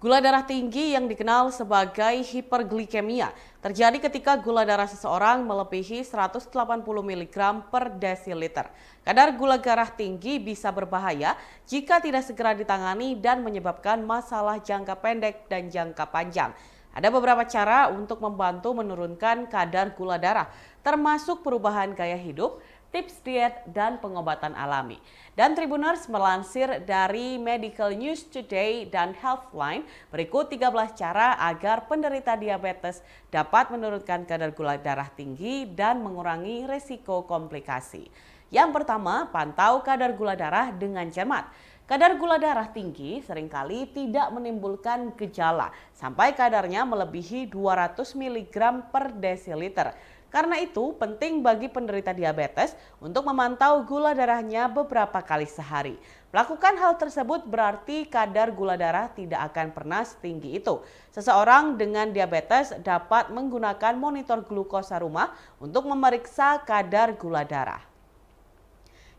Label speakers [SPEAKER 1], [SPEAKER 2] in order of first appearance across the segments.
[SPEAKER 1] Gula darah tinggi yang dikenal sebagai hiperglikemia terjadi ketika gula darah seseorang melebihi 180 mg per desiliter. Kadar gula darah tinggi bisa berbahaya jika tidak segera ditangani dan menyebabkan masalah jangka pendek dan jangka panjang. Ada beberapa cara untuk membantu menurunkan kadar gula darah, termasuk perubahan gaya hidup, tips diet, dan pengobatan alami. Dan Tribuners melansir dari Medical News Today dan Healthline, berikut 13 cara agar penderita diabetes dapat menurunkan kadar gula darah tinggi dan mengurangi resiko komplikasi. Yang pertama, pantau kadar gula darah dengan cermat. Kadar gula darah tinggi seringkali tidak menimbulkan gejala sampai kadarnya melebihi 200 mg per desiliter. Karena itu penting bagi penderita diabetes untuk memantau gula darahnya beberapa kali sehari. Melakukan hal tersebut berarti kadar gula darah tidak akan pernah setinggi itu. Seseorang dengan diabetes dapat menggunakan monitor glukosa rumah untuk memeriksa kadar gula darah.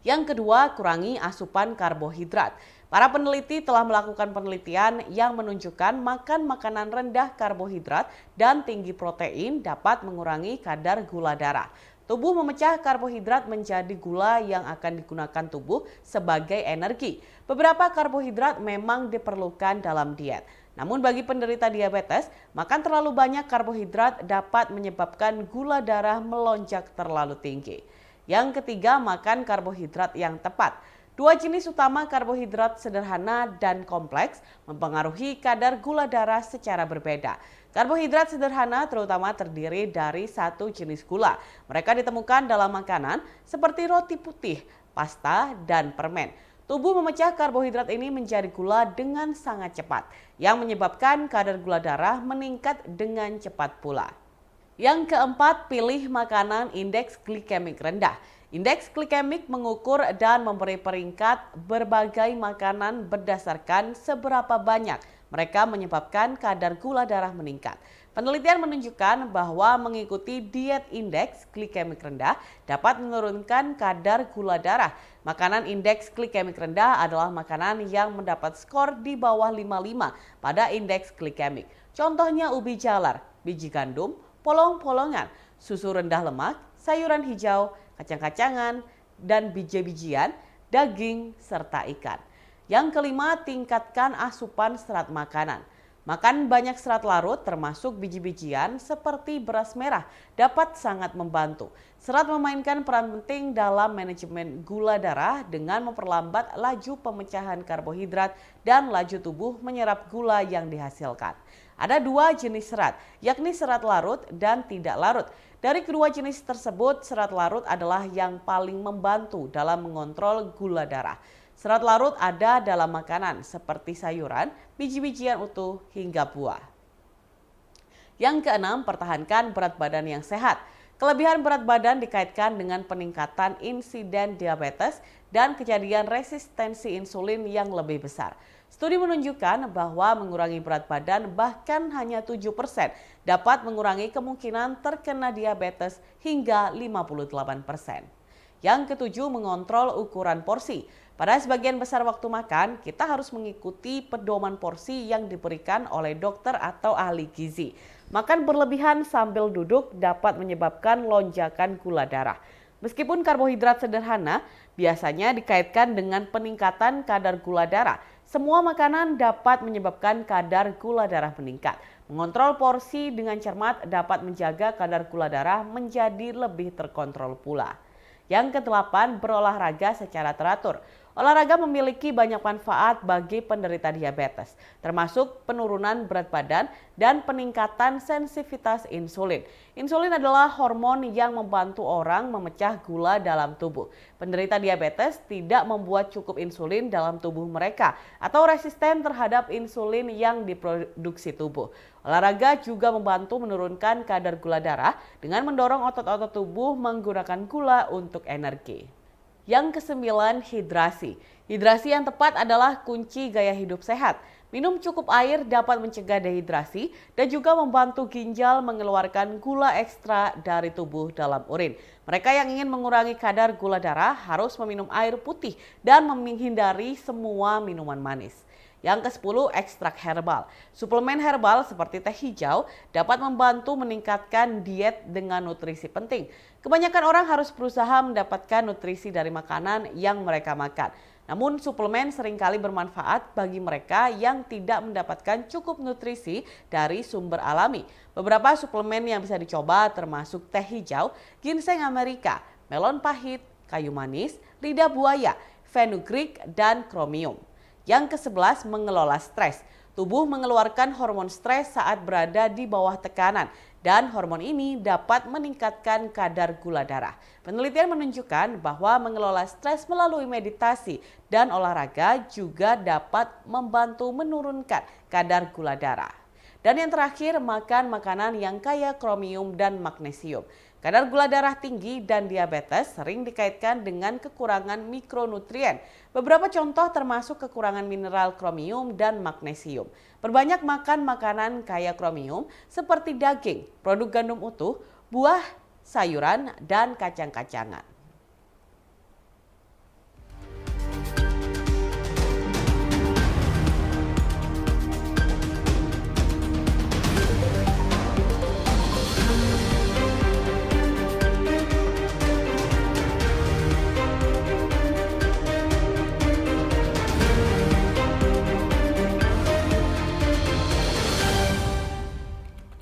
[SPEAKER 1] Yang kedua, kurangi asupan karbohidrat. Para peneliti telah melakukan penelitian yang menunjukkan makan makanan rendah karbohidrat dan tinggi protein dapat mengurangi kadar gula darah. Tubuh memecah karbohidrat menjadi gula yang akan digunakan tubuh sebagai energi. Beberapa karbohidrat memang diperlukan dalam diet. Namun bagi penderita diabetes, makan terlalu banyak karbohidrat dapat menyebabkan gula darah melonjak terlalu tinggi. Yang ketiga, makan karbohidrat yang tepat. Dua jenis utama karbohidrat sederhana dan kompleks mempengaruhi kadar gula darah secara berbeda. Karbohidrat sederhana terutama terdiri dari satu jenis gula. Mereka ditemukan dalam makanan seperti roti putih, pasta, dan permen. Tubuh memecah karbohidrat ini menjadi gula dengan sangat cepat, yang menyebabkan kadar gula darah meningkat dengan cepat pula. Yang keempat, pilih makanan indeks glikemik rendah. Indeks glikemik mengukur dan memberi peringkat berbagai makanan berdasarkan seberapa banyak mereka menyebabkan kadar gula darah meningkat. Penelitian menunjukkan bahwa mengikuti diet indeks glikemik rendah dapat menurunkan kadar gula darah. Makanan indeks glikemik rendah adalah makanan yang mendapat skor di bawah 55 pada indeks glikemik. Contohnya ubi jalar, biji gandum, polong-polongan, susu rendah lemak, sayuran hijau, kacang-kacangan, dan biji-bijian, daging, serta ikan. Yang kelima, tingkatkan asupan serat makanan. Makan banyak serat larut termasuk biji-bijian seperti beras merah dapat sangat membantu. Serat memainkan peran penting dalam manajemen gula darah dengan memperlambat laju pemecahan karbohidrat dan laju tubuh menyerap gula yang dihasilkan. Ada dua jenis serat, yakni serat larut dan tidak larut. Dari kedua jenis tersebut, serat larut adalah yang paling membantu dalam mengontrol gula darah. Serat larut ada dalam makanan seperti sayuran, biji-bijian utuh, hingga buah. Yang keenam, pertahankan berat badan yang sehat. Kelebihan berat badan dikaitkan dengan peningkatan insiden diabetes dan kejadian resistensi insulin yang lebih besar. Studi menunjukkan bahwa mengurangi berat badan bahkan hanya 7% dapat mengurangi kemungkinan terkena diabetes hingga 58%. Yang ketujuh, mengontrol ukuran porsi. Pada sebagian besar waktu makan, kita harus mengikuti pedoman porsi yang diberikan oleh dokter atau ahli gizi. Makan berlebihan sambil duduk dapat menyebabkan lonjakan gula darah. Meskipun karbohidrat sederhana biasanya dikaitkan dengan peningkatan kadar gula darah, semua makanan dapat menyebabkan kadar gula darah meningkat. Mengontrol porsi dengan cermat dapat menjaga kadar gula darah menjadi lebih terkontrol pula. Yang kedelapan, berolahraga secara teratur. Olahraga memiliki banyak manfaat bagi penderita diabetes, termasuk penurunan berat badan dan peningkatan sensitivitas insulin. Insulin adalah hormon yang membantu orang memecah gula dalam tubuh. Penderita diabetes tidak membuat cukup insulin dalam tubuh mereka atau resisten terhadap insulin yang diproduksi tubuh. Olahraga juga membantu menurunkan kadar gula darah dengan mendorong otot-otot tubuh menggunakan gula untuk energi. Yang kesembilan, hidrasi. Hidrasi yang tepat adalah kunci gaya hidup sehat. Minum cukup air dapat mencegah dehidrasi dan juga membantu ginjal mengeluarkan gula ekstra dari tubuh dalam urin. Mereka yang ingin mengurangi kadar gula darah harus meminum air putih dan menghindari semua minuman manis. Yang ke-10, ekstrak herbal. Suplemen herbal seperti teh hijau dapat membantu meningkatkan diet dengan nutrisi penting. Kebanyakan orang harus berusaha mendapatkan nutrisi dari makanan yang mereka makan. Namun suplemen seringkali bermanfaat bagi mereka yang tidak mendapatkan cukup nutrisi dari sumber alami. Beberapa suplemen yang bisa dicoba termasuk teh hijau, ginseng Amerika, melon pahit, kayu manis, lidah buaya, fenugreek, dan chromium. Yang ke-11, mengelola stres. Tubuh mengeluarkan hormon stres saat berada di bawah tekanan dan hormon ini dapat meningkatkan kadar gula darah. Penelitian menunjukkan bahwa mengelola stres melalui meditasi dan olahraga juga dapat membantu menurunkan kadar gula darah. Dan yang terakhir, makan makanan yang kaya kromium dan magnesium. Kadar gula darah tinggi dan diabetes sering dikaitkan dengan kekurangan mikronutrien. Beberapa contoh termasuk kekurangan mineral kromium dan magnesium. Perbanyak makan makanan kaya kromium seperti daging, produk gandum utuh, buah, sayuran, dan kacang-kacangan.